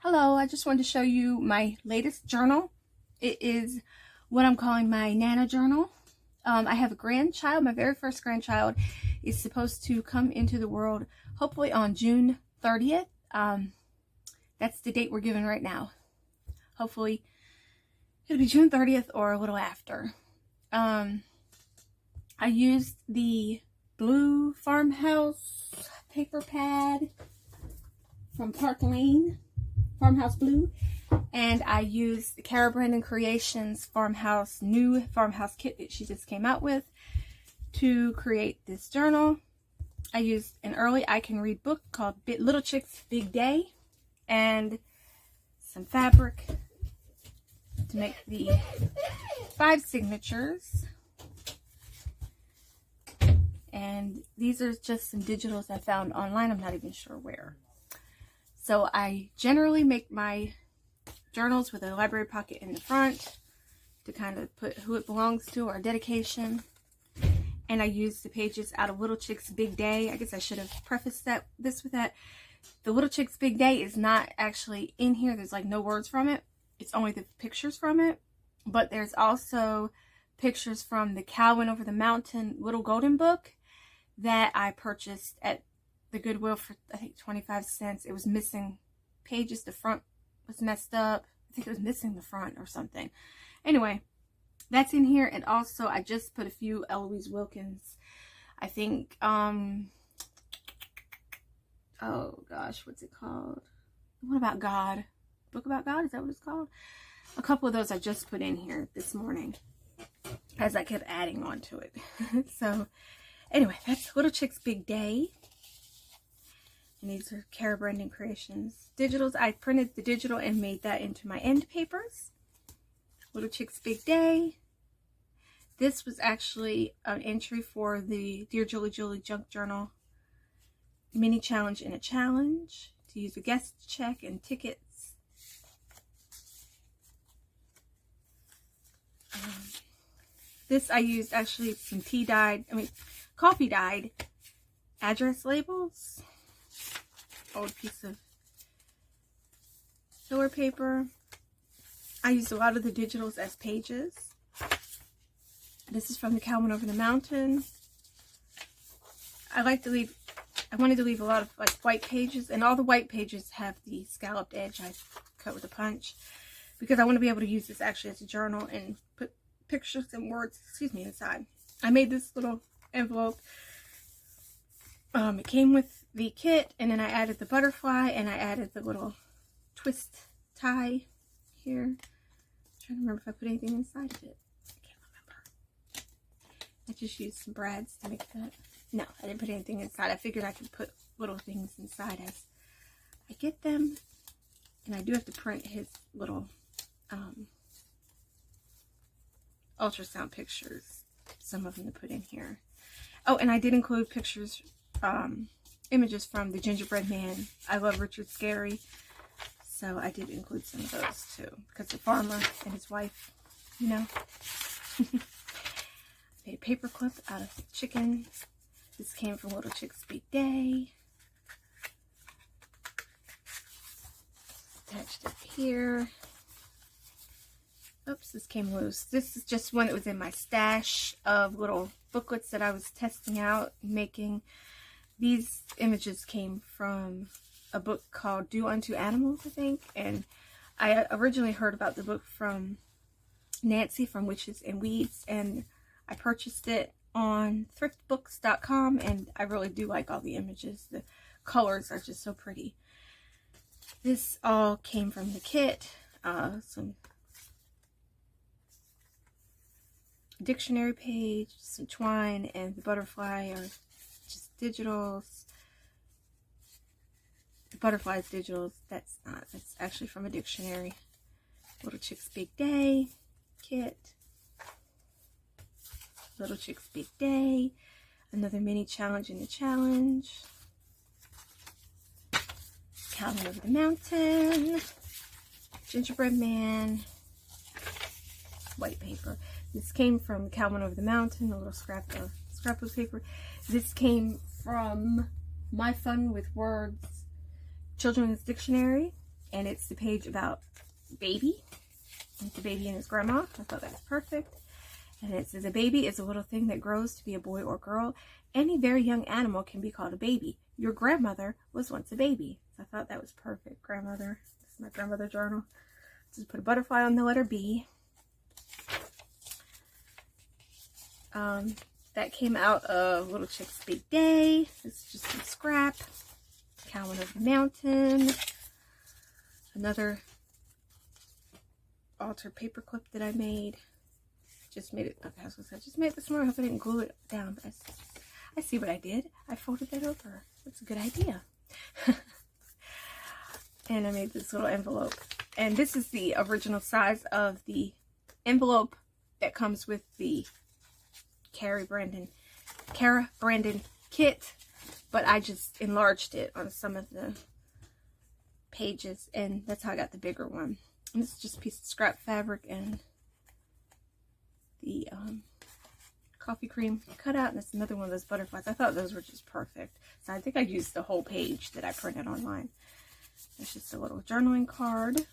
Hello, I just wanted to show you my latest journal. It is what I'm calling my Nana journal. I have a grandchild. My very first grandchild is supposed to come into the world hopefully on June 30th. That's the date we're given right now. Hopefully it'll be June 30th or a little after. I used the blue farmhouse paper pad from Park Lane. Farmhouse Blue, and I used the Cara Brandon Creations new farmhouse kit that she just came out with to create this journal. I used an early I Can Read book called Little Chicks Big Day and some fabric to make the 5 signatures. And these are just some digitals I found online. I'm not even sure where. So I generally make my journals with a library pocket in the front to kind of put who it belongs to or dedication. And I use the pages out of Little Chicks Big Day. I guess I should have prefaced this with that. The Little Chicks Big Day is not actually in here. There's like no words from it. It's only the pictures from it. But there's also pictures from the Cow Went Over the Mountain Little Golden book that I purchased at the Goodwill for I think 25 cents. It was missing pages. The front was messed up. I think it was missing the front or something. Anyway, that's in here. And also I just put a few Eloise Wilkins. I think oh gosh, what's it called? What About God? Book About God? Is that what it's called? A couple of those I just put in here this morning as I kept adding on to it. So anyway, that's Little Chicks Big Day. And these are Cara Brandon Creations digitals. I printed the digital and made that into my end papers. Little Chicks Big Day. This was actually an entry for the Dear Julie Julie Junk Journal mini challenge in a challenge to use a guest check and tickets. This I used actually some coffee dyed address labels. Old piece of filler paper. I used a lot of the digitals as pages. This is from the Cow Went Over the Mountain. I wanted to leave a lot of like white pages, and all the white pages have the scalloped edge I cut with a punch because I want to be able to use this actually as a journal and put pictures and words, inside. I made this little envelope. It came with the kit, and then I added the butterfly, and I added the little twist tie here. I'm trying to remember if I put anything inside of it. I can't remember. I just used some brads to make that. No, I didn't put anything inside. I figured I could put little things inside as I get them. And I do have to print his little ultrasound pictures. Some of them to put in here. Oh, and I did include pictures, images from the Gingerbread Man. I love Richard Scarry, so I did include some of those too, because the farmer and his wife, you know. Made a paper clip out of chicken. This came from Little Chicks Big Day. Attached up here. Oops, this came loose. This is just one that was in my stash of little booklets that I was testing out, making. These images came from a book called Do Unto Animals, I think. And I originally heard about the book from Nancy from Witches and Weeds. And I purchased it on thriftbooks.com. And I really do like all the images. The colors are just so pretty. This all came from the kit. Some dictionary page, some twine, and the butterfly are just digitals. The butterfly's digitals. That's actually from a dictionary. Little Chicks Big Day kit. Little Chicks Big Day. Another mini challenge in the challenge. Cow Went Over the Mountain. Gingerbread Man. White paper. This came from Cow Went Over the Mountain, a little scrapbook paper. This came from My Fun with Words Children's Dictionary. and it's the page about baby. It's the baby and his grandma. I thought that was perfect. And it says, a baby is a little thing that grows to be a boy or girl. Any very young animal can be called a baby. Your grandmother was once a baby. So I thought that was perfect. Grandmother. This is my grandmother journal. Just put a butterfly on the letter B. That came out of Little Chick's Big Day. This is just some scrap. Cabin over the Mountain. Another altered paper clip that I made. Just made it, okay, I was gonna say, I just made it this morning. I hope I didn't glue it down. But I see what I did. I folded that over. That's a good idea. And I made this little envelope. And this is the original size of the envelope that comes with the Kara Brandon kit, but I just enlarged it on some of the pages, and that's how I got the bigger one. And this is just a piece of scrap fabric and the coffee cream cutout, and it's another one of those butterflies. I thought those were just perfect, so I think I used the whole page that I printed online. It's just a little journaling card.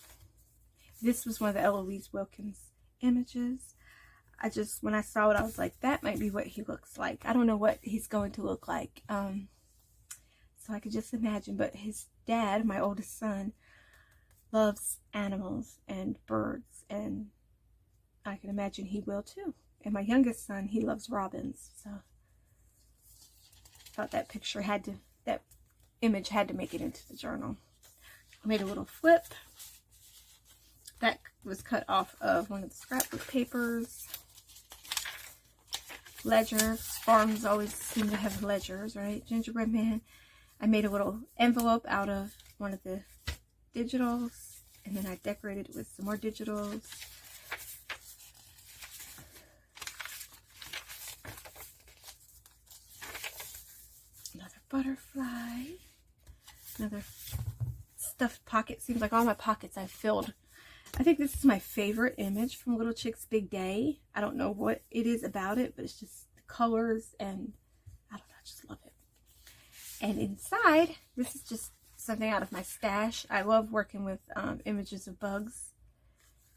This was one of the Eloise Wilkins images. When I saw it, I was like, that might be what he looks like. I don't know what he's going to look like. So I could just imagine. But his dad, my oldest son, loves animals and birds. And I can imagine he will too. And my youngest son, he loves robins. So I thought that that image had to make it into the journal. I made a little flip. That was cut off of one of the scrapbook papers. Ledgers. Farms always seem to have ledgers, right? Gingerbread Man. I made a little envelope out of one of the digitals, and then I decorated it with some more digitals. Another butterfly. Another stuffed pocket. Seems like all my pockets I've filled. I think this is my favorite image from Little Chick's Big Day. I don't know what it is about it, but it's just the colors, and I don't know, I just love it. And inside, this is just something out of my stash. I love working with images of bugs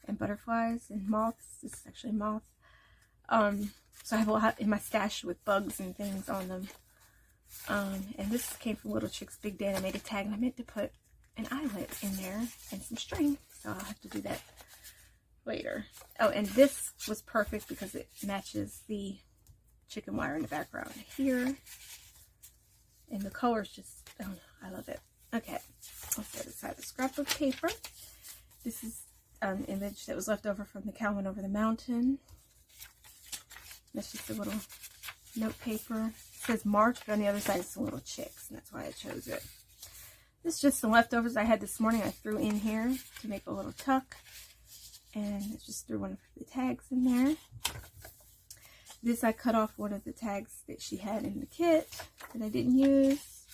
and butterflies and moths. This is actually a moth. So I have a lot in my stash with bugs and things on them. And this came from Little Chick's Big Day, and I made a tag, and I meant to put an eyelet in there and some string. So I'll have to do that later. Oh, and this was perfect because it matches the chicken wire in the background here. And the colors just, oh no, I love it. Okay, I'll set aside the scrapbook paper. This is an image that was left over from the Cabin over the Mountain. That's just a little note paper. It says March, but on the other side it's some little chicks, and that's why I chose it. This is just some leftovers I had this morning. I threw in here to make a little tuck. And I just threw one of the tags in there. This, I cut off one of the tags that she had in the kit that I didn't use.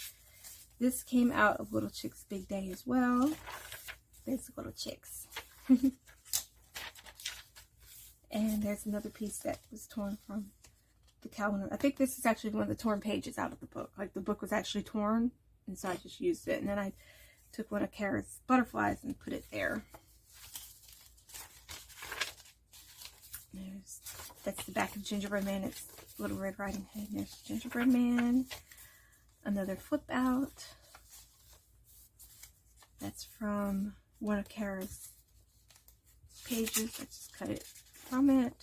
This came out of Little Chick's Big Day as well. There's the little chicks. And there's another piece that was torn from the calendar. I think this is actually one of the torn pages out of the book. Like, the book was actually torn. And so I just used it. And then I took one of Kara's butterflies and put it there. That's the back of Gingerbread Man. It's Little Red Riding Hood. There's Gingerbread Man. Another flip out. That's from one of Kara's pages. I just cut it from it.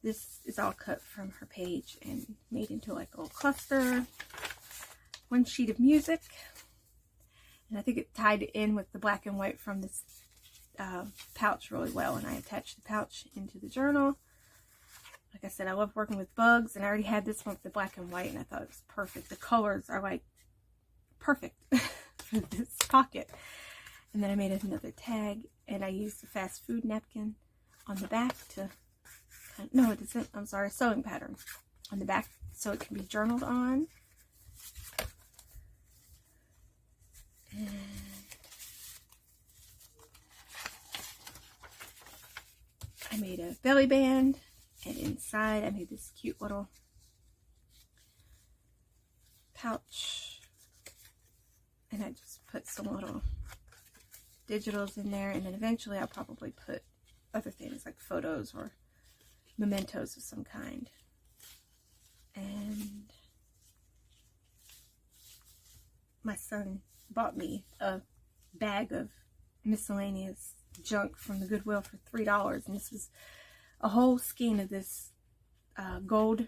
This is all cut from her page and made into like a little cluster. One sheet of music, and I think it tied in with the black and white from this pouch really well, and I attached the pouch into the journal. Like I said, I love working with bugs, and I already had this one with the black and white, and I thought it was perfect. The colors are like perfect for this pocket. And then I made another tag, and I used a fast food napkin on the back to, no it isn't, I'm sorry, sewing pattern on the back so it can be journaled on. And I made a belly band, and inside I made this cute little pouch, and I just put some little digitals in there, and then eventually I'll probably put other things like photos or mementos of some kind. And my son bought me a bag of miscellaneous junk from the Goodwill for $3, and this was a whole skein of this gold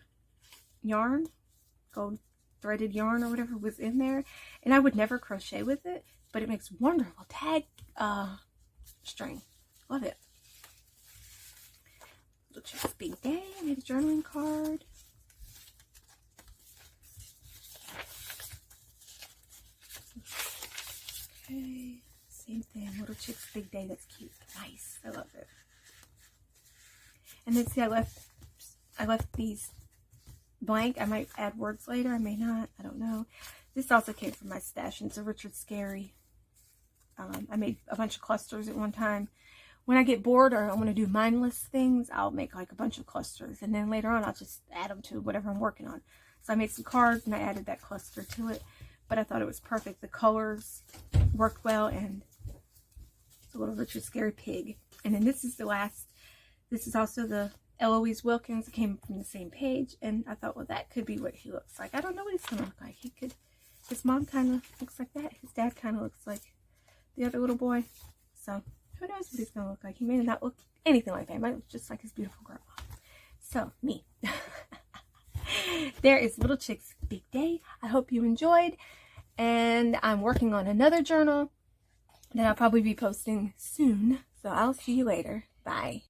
yarn, gold threaded yarn or whatever was in there, and I would never crochet with it, but it makes wonderful tag string. Love it. Little Chick's Big Day. I made a journaling card. Okay, same thing. Little Chick's Big Day. That's cute. Nice. I love it. And then see, I left these blank. I might add words later. I may not. I don't know. This also came from my stash, and it's a Richard Scarry. I made a bunch of clusters at one time. When I get bored or I want to do mindless things, I'll make like a bunch of clusters, and then later on I'll just add them to whatever I'm working on. So I made some cards and I added that cluster to it, but I thought it was perfect. The colors worked well, and it's a little Richard Scarry pig. And then this is the last. This is also the Eloise Wilkins. It came from the same page, and I thought, well, that could be what he looks like. I don't know what he's going to look like. He could, his mom kind of looks like that. His dad kind of looks like the other little boy. So who knows what he's going to look like. He may not look anything like that. He might look just like his beautiful grandma. So, me. There is Little Chick's Big Day. I hope you enjoyed. And I'm working on another journal that I'll probably be posting soon. So I'll see you later. Bye.